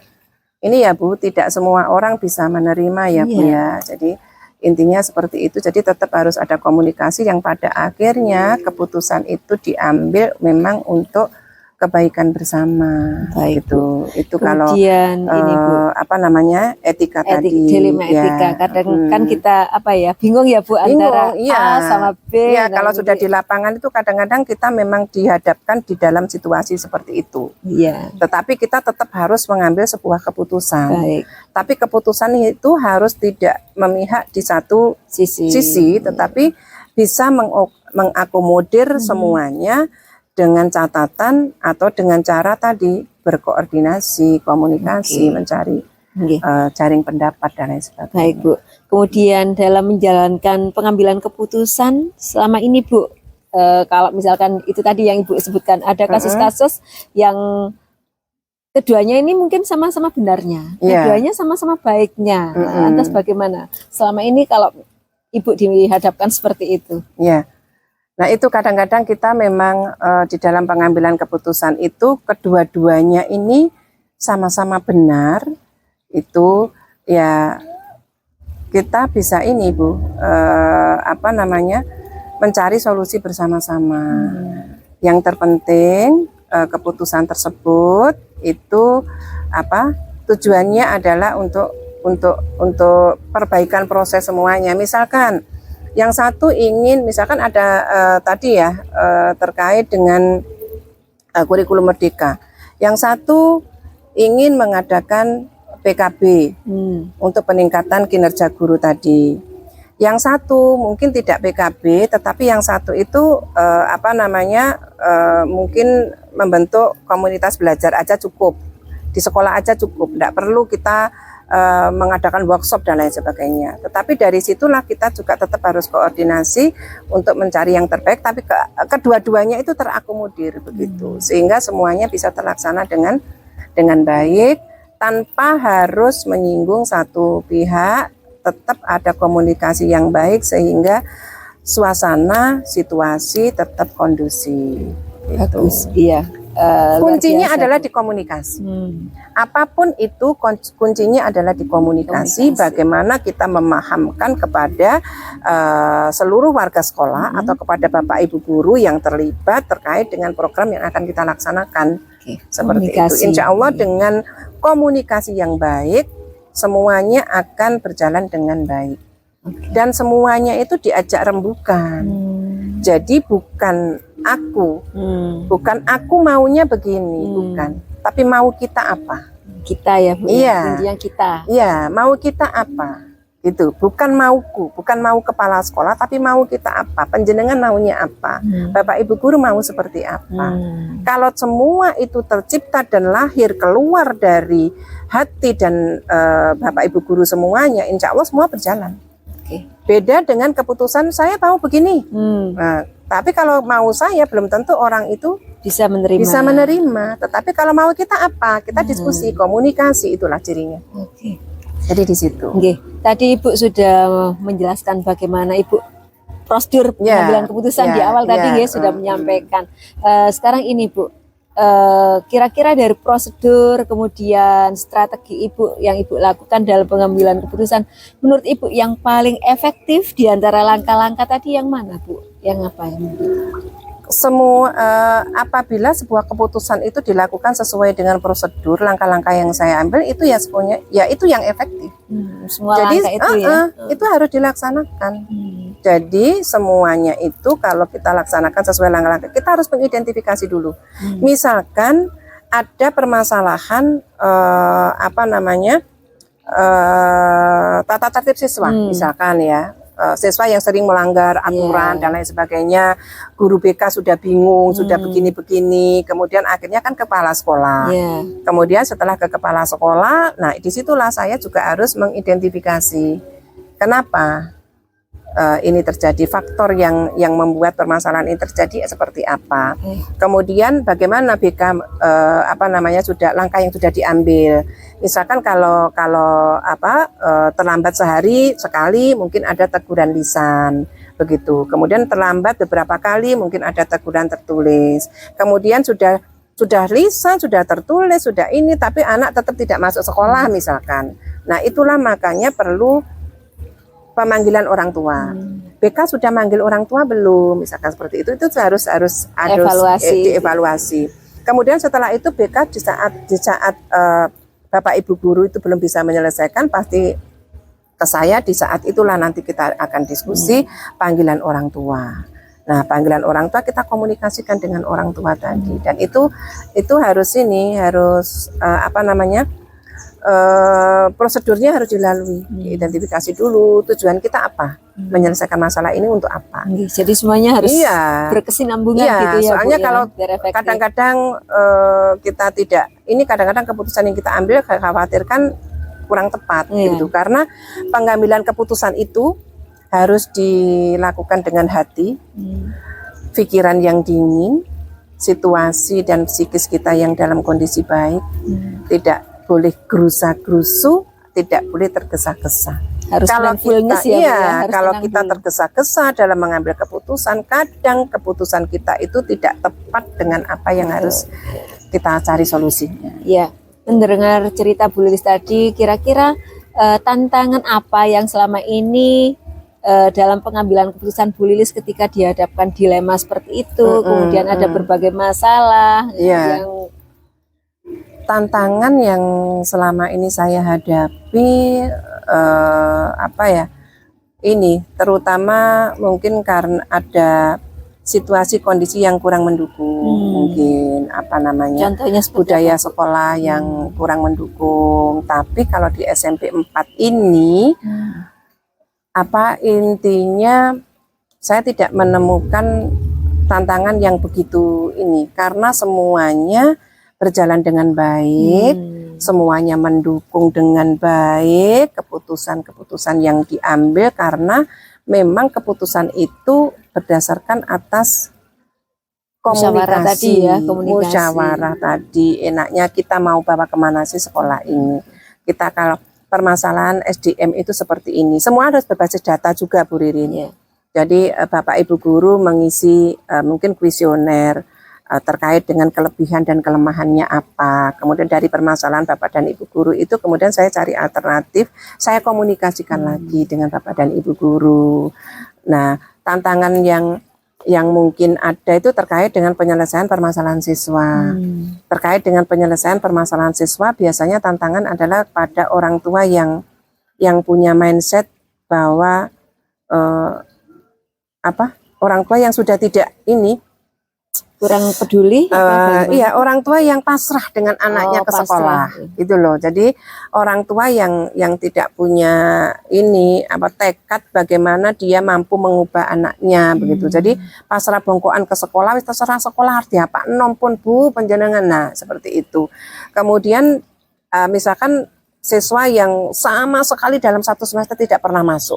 ini ya, Bu, tidak semua orang bisa menerima ya, Bu ya. Jadi intinya seperti itu, jadi tetap harus ada komunikasi yang pada akhirnya keputusan itu diambil memang untuk kebaikan bersama. Itu kemudian kalau ini, Bu, etika tadi. Dilema etika. Kadang kan kita bingung ya, Bu, antara A sama B. Iya, kalau sudah di lapangan itu kadang-kadang kita memang dihadapkan di dalam situasi seperti itu. Iya. Tetapi kita tetap harus mengambil sebuah keputusan. Tapi keputusan itu harus tidak memihak di satu sisi, tetapi bisa mengakomodir semuanya dengan catatan atau dengan cara tadi berkoordinasi, komunikasi, mencari jaring pendapat dan lain sebagainya. Baik, Bu. Kemudian dalam menjalankan pengambilan keputusan selama ini, Bu, kalau misalkan itu tadi yang Ibu sebutkan, ada kasus-kasus yang keduanya ini mungkin sama-sama benarnya, keduanya sama-sama baiknya. Lantas bagaimana? Selama ini kalau Ibu dihadapkan seperti itu. Nah, itu kadang-kadang kita memang di dalam pengambilan keputusan itu kedua-duanya ini sama-sama benar, itu ya kita bisa ini, Bu, mencari solusi bersama-sama. Yang terpenting keputusan tersebut itu tujuannya adalah untuk perbaikan proses semuanya. Misalkan yang satu ingin, misalkan ada terkait dengan kurikulum merdeka. Yang satu ingin mengadakan PKB untuk peningkatan kinerja guru tadi. Yang satu mungkin tidak PKB, tetapi yang satu itu mungkin membentuk komunitas belajar aja cukup, di sekolah aja cukup, tidak perlu kita mengadakan workshop dan lain sebagainya. Tetapi dari situlah kita juga tetap harus koordinasi untuk mencari yang terbaik, tapi kedua-duanya itu terakomodir begitu, sehingga semuanya bisa terlaksana dengan baik tanpa harus menyinggung satu pihak. Tetap ada komunikasi yang baik sehingga suasana situasi tetap kondusif. Bagus, iya. Kuncinya adalah di komunikasi. Apapun itu kuncinya adalah di komunikasi. Bagaimana kita memahamkan kepada seluruh warga sekolah atau kepada Bapak Ibu guru yang terlibat terkait dengan program yang akan kita laksanakan. Seperti itu. Insya Allah dengan komunikasi yang baik semuanya akan berjalan dengan baik. Dan semuanya itu diajak rembukan. Jadi bukan aku maunya begini, bukan. Tapi mau kita apa? Kita ya Bu. Iya. Intinya kita. Iya, mau kita apa? Gitu. Bukan mauku, bukan mau kepala sekolah, tapi mau kita apa? Penjenengan maunya apa? Bapak Ibu guru mau seperti apa? Kalau semua itu tercipta dan lahir keluar dari hati dan Bapak Ibu guru semuanya, insya Allah semua berjalan. Beda dengan keputusan saya mau begini. Nah, tapi kalau mau saya belum tentu orang itu bisa menerima. Tetapi kalau mau kita apa? Kita diskusi, komunikasi, itulah cirinya. Jadi di situ. Tadi Ibu sudah menjelaskan bagaimana Ibu prosedur pengambilan keputusan di awal tadi sudah menyampaikan. Sekarang ini Bu, kira-kira dari prosedur kemudian strategi Ibu yang Ibu lakukan dalam pengambilan keputusan, menurut Ibu yang paling efektif di antara langkah-langkah tadi yang mana Bu? Yang apa yang semua apabila sebuah keputusan itu dilakukan sesuai dengan prosedur, langkah-langkah yang saya ambil itu ya semuanya ya itu yang efektif. Semua jadi langkah itu itu harus dilaksanakan. Jadi semuanya itu kalau kita laksanakan sesuai langkah-langkah, kita harus mengidentifikasi dulu. Misalkan ada permasalahan tata tertib siswa, misalkan ya. Siswa yang sering melanggar aturan dan lain sebagainya, guru BK sudah bingung, sudah begini-begini, kemudian akhirnya kan kepala sekolah. Kemudian setelah ke kepala sekolah, nah disitulah saya juga harus mengidentifikasi kenapa ini terjadi, faktor yang membuat permasalahan ini terjadi seperti apa. Kemudian bagaimana BK sudah langkah yang sudah diambil. Misalkan kalau terlambat sehari sekali mungkin ada teguran lisan begitu. Kemudian terlambat beberapa kali mungkin ada teguran tertulis. Kemudian sudah lisan, sudah tertulis, sudah ini tapi anak tetap tidak masuk sekolah misalkan. Nah, itulah makanya perlu pemanggilan orang tua. BK sudah manggil orang tua belum? Misalkan seperti itu harus dievaluasi. Kemudian setelah itu BK di saat Bapak Ibu guru itu belum bisa menyelesaikan, pasti ke saya di saat itulah nanti kita akan diskusi panggilan orang tua. Nah, panggilan orang tua kita komunikasikan dengan orang tua tadi, dan itu harus prosedurnya harus dilalui, diidentifikasi dulu tujuan kita apa, menyelesaikan masalah ini untuk apa. Jadi semuanya harus berkesinambungan gitu ya. Soalnya Bu, kalau kadang-kadang kita tidak, ini kadang-kadang keputusan yang kita ambil khawatirkan kurang tepat gitu, karena pengambilan keputusan itu harus dilakukan dengan hati, pikiran yang dingin, situasi dan psikis kita yang dalam kondisi baik, tidak boleh gerusa-gerusu, tidak boleh tergesa-gesa. Kalau kita tergesa-gesa dalam mengambil keputusan, kadang keputusan kita itu tidak tepat dengan apa yang harus kita cari solusinya. Ya, mendengar cerita Bu Lilis tadi, kira-kira tantangan apa yang selama ini dalam pengambilan keputusan Bu Lilis ketika dihadapkan dilema seperti itu, kemudian ada berbagai masalah yang tantangan yang selama ini saya hadapi ini terutama mungkin karena ada situasi kondisi yang kurang mendukung, mungkin contohnya budaya sekolah yang kurang mendukung. Tapi kalau di SMP 4 ini intinya saya tidak menemukan tantangan yang begitu ini, karena semuanya berjalan dengan baik, semuanya mendukung dengan baik keputusan-keputusan yang diambil, karena memang keputusan itu berdasarkan atas komunikasi, musyawarah tadi. Enaknya kita mau bawa kemana sih sekolah ini? Kita kalau permasalahan SDM itu seperti ini, semua harus berbasis data juga Bu Ririn. Jadi Bapak Ibu guru mengisi mungkin kuesioner, terkait dengan kelebihan dan kelemahannya apa. Kemudian dari permasalahan Bapak dan Ibu guru itu kemudian saya cari alternatif, saya komunikasikan lagi dengan Bapak dan Ibu guru. Nah, tantangan yang mungkin ada itu terkait dengan penyelesaian permasalahan siswa. Terkait dengan penyelesaian permasalahan siswa, biasanya tantangan adalah pada orang tua yang punya mindset bahwa orang tua yang sudah tidak kurang peduli iya, orang tua yang pasrah dengan anaknya ke sekolah gitu loh. Jadi orang tua yang tidak punya tekad bagaimana dia mampu mengubah anaknya begitu. Jadi pasrah bongkoan ke sekolah, wis terserah sekolah arti apa enom pun Bu panjenengan. Nah, seperti itu. Kemudian misalkan siswa yang sama sekali dalam satu semester tidak pernah masuk.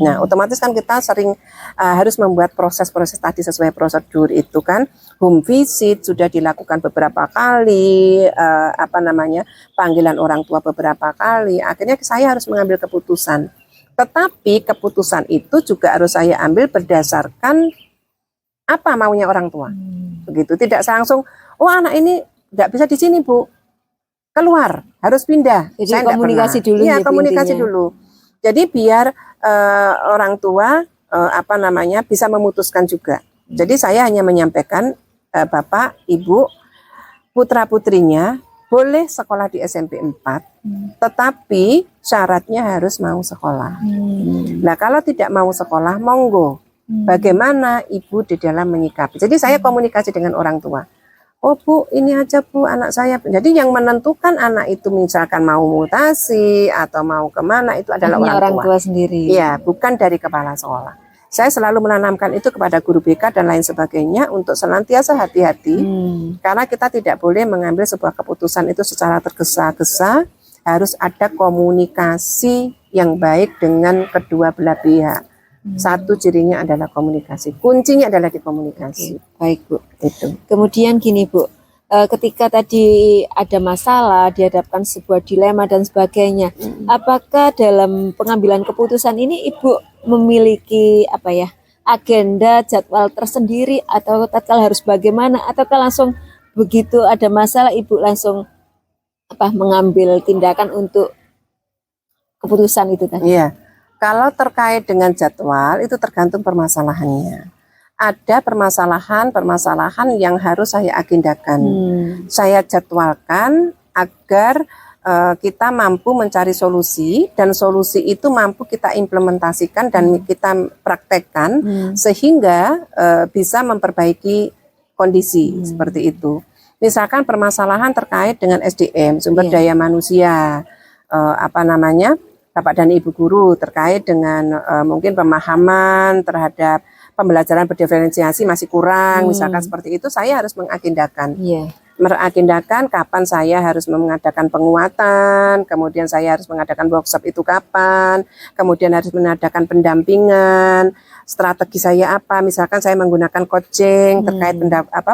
Nah, otomatis kan kita sering harus membuat proses-proses tadi sesuai prosedur itu kan. Home visit sudah dilakukan beberapa kali, panggilan orang tua beberapa kali. Akhirnya saya harus mengambil keputusan. Tetapi keputusan itu juga harus saya ambil berdasarkan apa maunya orang tua. Begitu, tidak langsung, oh anak ini nggak bisa di sini Bu, keluar, harus pindah. Jadi saya komunikasi dulu. Iya, komunikasi dulu. Jadi biar orang tua bisa memutuskan juga. Jadi saya hanya menyampaikan Bapak, Ibu, putra-putrinya boleh sekolah di SMP 4, tetapi syaratnya harus mau sekolah. Nah, kalau tidak mau sekolah, monggo. Bagaimana Ibu di dalam menyikapi? Jadi saya komunikasi dengan orang tua. Oh Bu, ini aja Bu anak saya. Jadi yang menentukan anak itu misalkan mau mutasi atau mau kemana itu adalah orang tua sendiri. Iya, bukan dari kepala sekolah. Saya selalu menanamkan itu kepada guru BK dan lain sebagainya untuk senantiasa hati-hati. Karena kita tidak boleh mengambil sebuah keputusan itu secara tergesa-gesa. Harus ada komunikasi yang baik dengan kedua belah pihak. Satu cirinya adalah komunikasi. Kuncinya adalah di komunikasi. Baik Bu. Itu. Kemudian gini Bu, ketika tadi ada masalah, dihadapkan sebuah dilema dan sebagainya, apakah dalam pengambilan keputusan ini Ibu memiliki agenda jadwal tersendiri atau tatkala harus bagaimana, ataukah langsung begitu ada masalah Ibu langsung mengambil tindakan untuk keputusan itu tadi? Iya. Kalau terkait dengan jadwal itu tergantung permasalahannya. Ada permasalahan yang harus saya agendakan. Saya jadwalkan agar kita mampu mencari solusi dan solusi itu mampu kita implementasikan dan kita praktekkan sehingga bisa memperbaiki kondisi seperti itu. Misalkan permasalahan terkait dengan SDM, sumber daya manusia, Bapak dan Ibu guru terkait dengan mungkin pemahaman terhadap pembelajaran berdiferensiasi masih kurang, misalkan seperti itu, saya harus mengagendakan. Mengagendakan kapan saya harus mengadakan penguatan, kemudian saya harus mengadakan workshop itu kapan, kemudian harus mengadakan pendampingan, strategi saya apa, misalkan saya menggunakan coaching terkait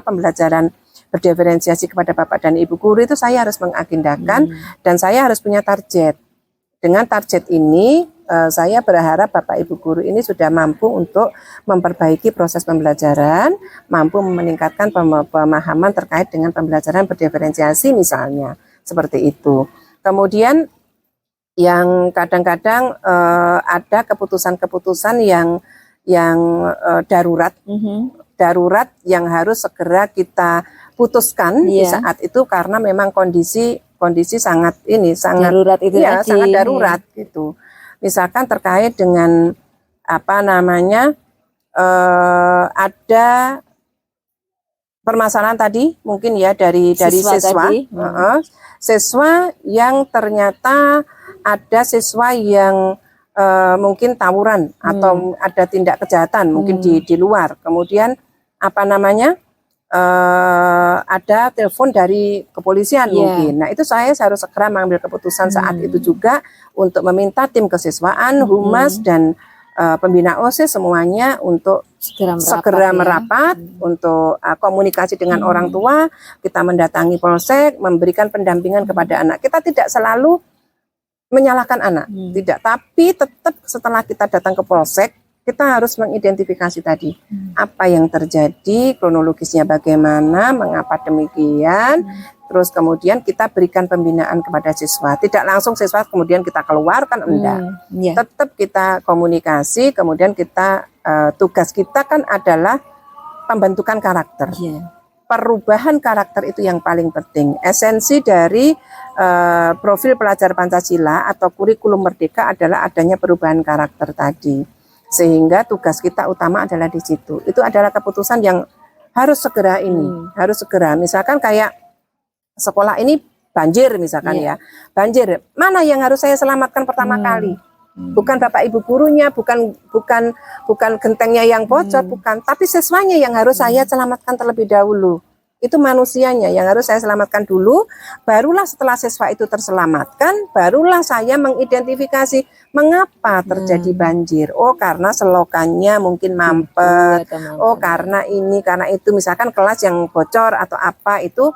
pembelajaran berdiferensiasi kepada Bapak dan Ibu guru itu saya harus mengagendakan dan saya harus punya target. Dengan target ini, saya berharap Bapak Ibu guru ini sudah mampu untuk memperbaiki proses pembelajaran, mampu meningkatkan pemahaman terkait dengan pembelajaran berdiferensiasi misalnya, seperti itu. Kemudian yang kadang-kadang ada keputusan-keputusan yang darurat, darurat yang harus segera kita putuskan di saat itu karena memang kondisi sangat darurat itu ya, sangat darurat gitu. Misalkan terkait dengan ada permasalahan tadi mungkin ya dari siswa siswa yang ternyata ada siswa yang mungkin tawuran atau ada tindak kejahatan mungkin di luar. Kemudian ada telepon dari kepolisian mungkin. Nah, itu saya harus segera mengambil keputusan saat itu juga untuk meminta tim kesiswaan, humas dan pembina OSIS semuanya untuk segera merapat untuk komunikasi dengan orang tua. Kita mendatangi polsek, memberikan pendampingan kepada anak. Kita tidak selalu menyalahkan anak, tidak. Tapi tetap setelah kita datang ke polsek, kita harus mengidentifikasi tadi apa yang terjadi, kronologisnya bagaimana, mengapa demikian. Terus kemudian kita berikan pembinaan kepada siswa. Tidak langsung siswa kemudian kita keluarkan, enggak. Ya. Tetap kita komunikasi, kemudian kita tugas kita kan adalah pembentukan karakter. Ya. Perubahan karakter itu yang paling penting. Esensi dari profil pelajar Pancasila atau kurikulum merdeka adalah adanya perubahan karakter tadi. Sehingga tugas kita utama adalah di situ. Itu adalah keputusan yang harus segera ini, harus segera. Misalkan kayak sekolah ini banjir misalkan ya. Banjir, mana yang harus saya selamatkan pertama kali? Bukan Bapak Ibu gurunya, bukan gentengnya yang bocor, bukan, tapi siswanya yang harus saya selamatkan terlebih dahulu. Itu manusianya yang harus saya selamatkan dulu, barulah setelah siswa itu terselamatkan, barulah saya mengidentifikasi mengapa terjadi banjir. Oh, karena selokannya mungkin mampet. Oh, karena ini, karena itu, misalkan kelas yang bocor atau apa itu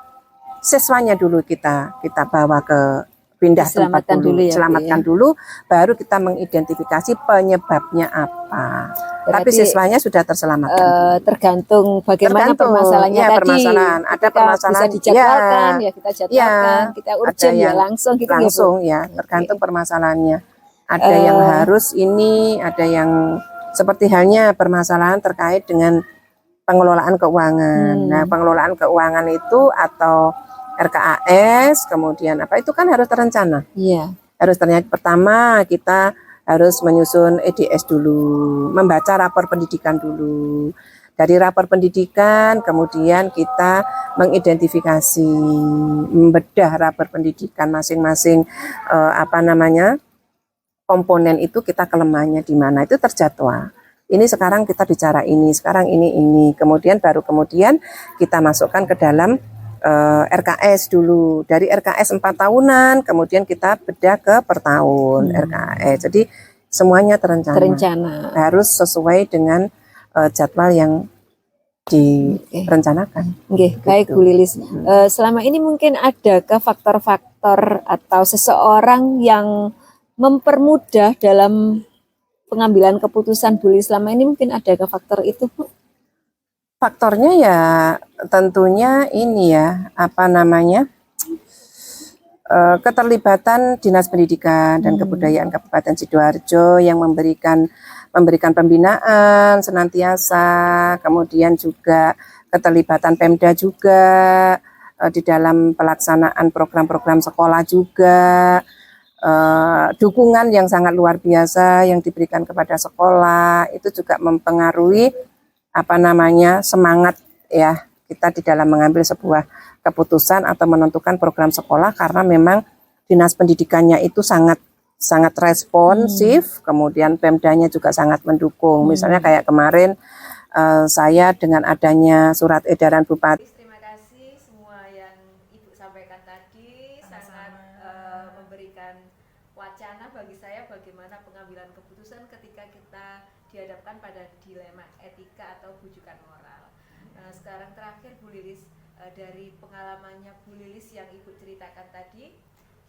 siswanya dulu kita bawa ke pindah tempat dulu, selamatkan dulu, baru kita mengidentifikasi penyebabnya apa. Tapi siswanya sudah terselamatkan. Tergantung bagaimana permasalahannya tadi. Permasalahan. Ada permasalahan bisa dijadwalkan, ya kita jadwalkan, kita urgent ya langsung gitu. Langsung ya, tergantung permasalahannya. Ada yang harus ini, ada yang seperti halnya permasalahan terkait dengan pengelolaan keuangan. Nah, pengelolaan keuangan itu atau RKAS, kemudian apa itu kan harus terencana. Iya. Harus ternyata pertama kita harus menyusun EDS dulu, membaca rapor pendidikan dulu. Dari rapor pendidikan kemudian kita mengidentifikasi, membedah rapor pendidikan masing-masing komponen itu kita kelemahannya di mana, itu terjadwal. Ini sekarang kita bicara ini, sekarang ini. Kemudian kita masukkan ke dalam RKS dulu. Dari RKS 4 tahunan, kemudian kita bedah ke per tahun RKS. Jadi semuanya terencana. Harus sesuai dengan jadwal yang direncanakan. Baik Bu Lilis. Selama ini mungkin adakah faktor-faktor atau seseorang yang mempermudah dalam pengambilan keputusan Bu Lilis selama ini, mungkin adakah faktor itu Bu? Faktornya ya tentunya ini ya, keterlibatan Dinas Pendidikan dan Kebudayaan Kabupaten Sidoarjo yang memberikan pembinaan senantiasa, kemudian juga keterlibatan Pemda juga di dalam pelaksanaan program-program sekolah juga, dukungan yang sangat luar biasa yang diberikan kepada sekolah, itu juga mempengaruhi semangat ya kita di dalam mengambil sebuah keputusan atau menentukan program sekolah, karena memang Dinas Pendidikannya itu sangat responsif, kemudian Pemdanya juga sangat mendukung. Misalnya kayak kemarin saya dengan adanya surat edaran Bupati. Terima kasih semua yang Ibu sampaikan tadi, sangat memberikan wacana bagi saya bagaimana pengambilan keputusan ketika kita dihadapkan pada dilema etika atau bujukan moral. Nah, sekarang terakhir Bu Lilis, dari pengalamannya Bu Lilis yang Ibu ceritakan tadi,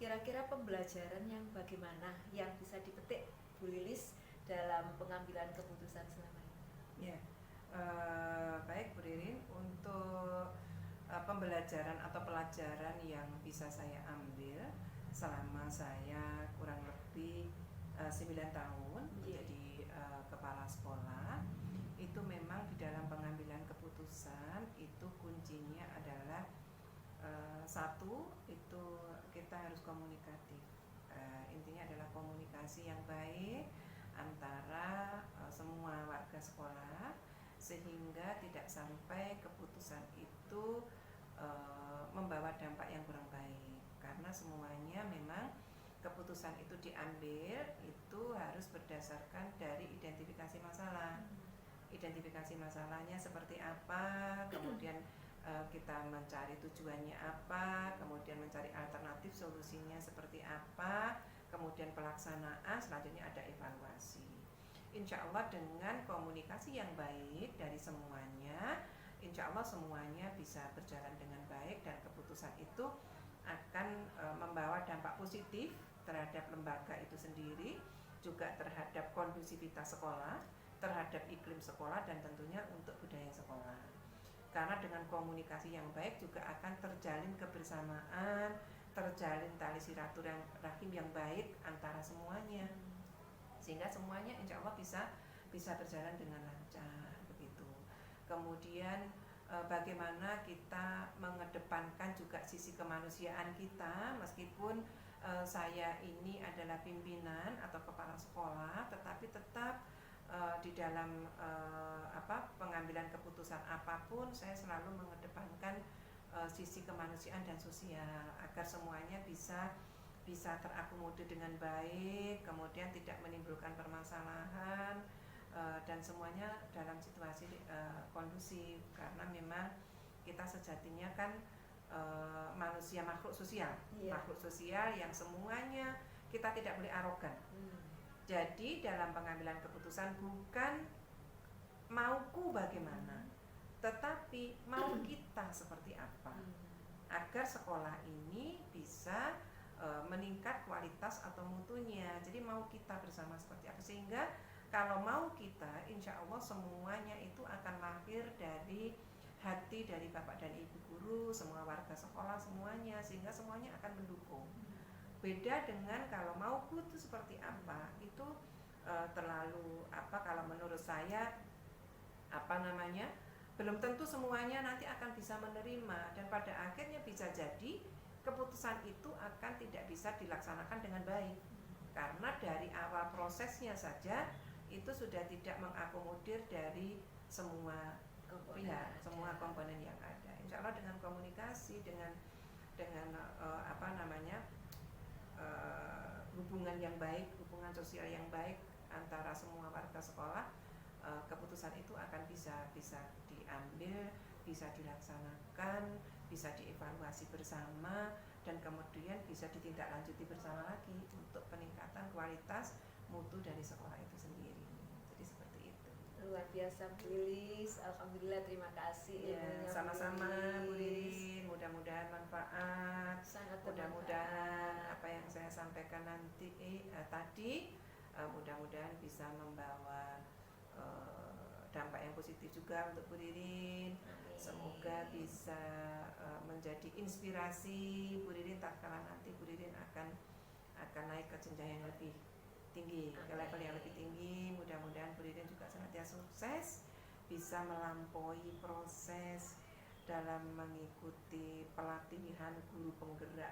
kira-kira pembelajaran yang bagaimana yang bisa dipetik Bu Lilis dalam pengambilan keputusan selama ini? Ya, baik Bu Ririn, untuk pembelajaran atau pelajaran yang bisa saya ambil selama saya kurang lebih 9 tahun menjadi kepala sekolah, itu memang di dalam pengambilan keputusan itu kuncinya adalah satu, itu kita harus komunikatif. Intinya adalah komunikasi yang baik antara semua warga sekolah, sehingga tidak sampai keputusan itu membawa dampak yang kurang baik, karena semuanya memang keputusan itu diambil itu harus berdasarkan dari identifikasi masalah. Identifikasi masalahnya seperti apa, kemudian kita mencari tujuannya apa, kemudian mencari alternatif solusinya seperti apa, kemudian pelaksanaan, selanjutnya ada evaluasi. Insya Allah dengan komunikasi yang baik dari semuanya, insya Allah semuanya bisa berjalan dengan baik dan keputusan itu akan membawa dampak positif terhadap lembaga itu sendiri, juga terhadap kondusivitas sekolah, terhadap iklim sekolah dan tentunya untuk budaya sekolah. Karena dengan komunikasi yang baik juga akan terjalin kebersamaan, terjalin tali silaturahim yang baik antara semuanya, sehingga semuanya insya Allah bisa berjalan dengan lancar begitu. Kemudian bagaimana kita mengedepankan juga sisi kemanusiaan kita, meskipun saya ini adalah pimpinan atau kepala sekolah, tetapi tetap di dalam pengambilan keputusan apapun saya selalu mengedepankan sisi kemanusiaan dan sosial agar semuanya bisa terakomodir dengan baik, kemudian tidak menimbulkan permasalahan dan semuanya dalam situasi kondusif, karena memang kita sejatinya kan manusia makhluk sosial, makhluk sosial yang semuanya kita tidak boleh arogan. Jadi dalam pengambilan keputusan bukan mauku bagaimana, tetapi mau kita seperti apa, agar sekolah ini bisa meningkat kualitas atau mutunya. Jadi mau kita bersama seperti apa, sehingga kalau mau kita insya Allah semuanya itu akan lahir dari hati dari Bapak dan Ibu guru, semua warga sekolah semuanya, sehingga semuanya akan mendukung. Beda dengan kalau mauku itu seperti apa, itu terlalu kalau menurut saya belum tentu semuanya nanti akan bisa menerima, dan pada akhirnya bisa jadi keputusan itu akan tidak bisa dilaksanakan dengan baik karena dari awal prosesnya saja itu sudah tidak mengakomodir dari semua pihak, semua komponen yang ada. Insya Allah dengan komunikasi, dengan hubungan yang baik, hubungan sosial yang baik antara semua warga sekolah, keputusan itu akan bisa diambil, bisa dilaksanakan, bisa dievaluasi bersama, dan kemudian bisa ditindaklanjuti bersama lagi untuk peningkatan kualitas mutu dari sekolah itu sendiri. Jadi seperti itu. Luar biasa Bu Lilis, alhamdulillah, terima kasih. Ya, sama-sama Bu Lilis, mudah-mudahan manfaat. Sangat mudah-mudahan apa yang saya sampaikan tadi mudah-mudahan bisa membawa dampak yang positif juga untuk Bu Ririn. Semoga bisa menjadi inspirasi Bu Ririn tatkala nanti Bu Ririn akan naik ke jenjang yang lebih tinggi, ke level yang lebih tinggi. Mudah-mudahan Bu Ririn juga senantiasa sukses, bisa melampaui proses dalam mengikuti pelatihan guru penggerak.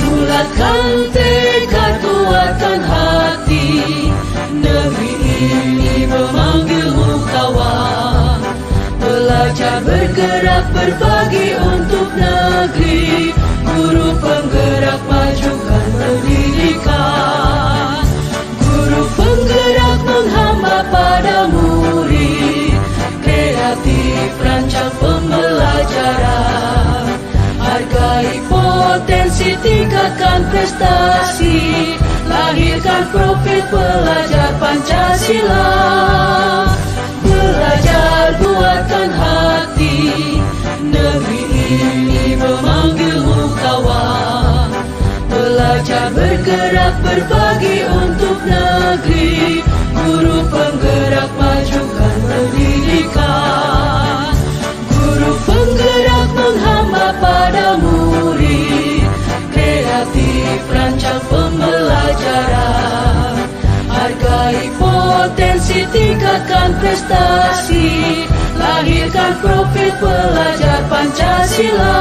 Bulatkan tekad, kuatkan hati, negeri ini memanggilmu kawan. Belajar bergerak berbagi untuk negeri, guru penggerak majukan pendidikan. Guru penggerak menghamba pada murid, kreatif rancang pembelajaran. Hargai potensi, tingkatkan prestasi, lahirkan profil pelajar Pancasila. Belajar kuatkan hati, negeri ini memanggilmu kawan. Belajar bergerak berbagi untuk negeri, guru penggerak majukan pendidikan. Guru penggerak menghamba pada murid, kreatif rancang pembelajaran. Hargai potensi, tingkatkan prestasi, lahirkan profil pelajar Pancasila.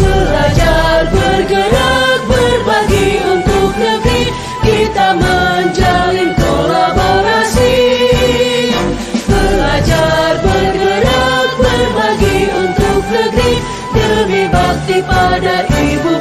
Belajar bergerak berbagi untuk negeri, kita menjalin kolaborasi. Belajar bergerak berbagi untuk negeri, demi bakti pada Ibu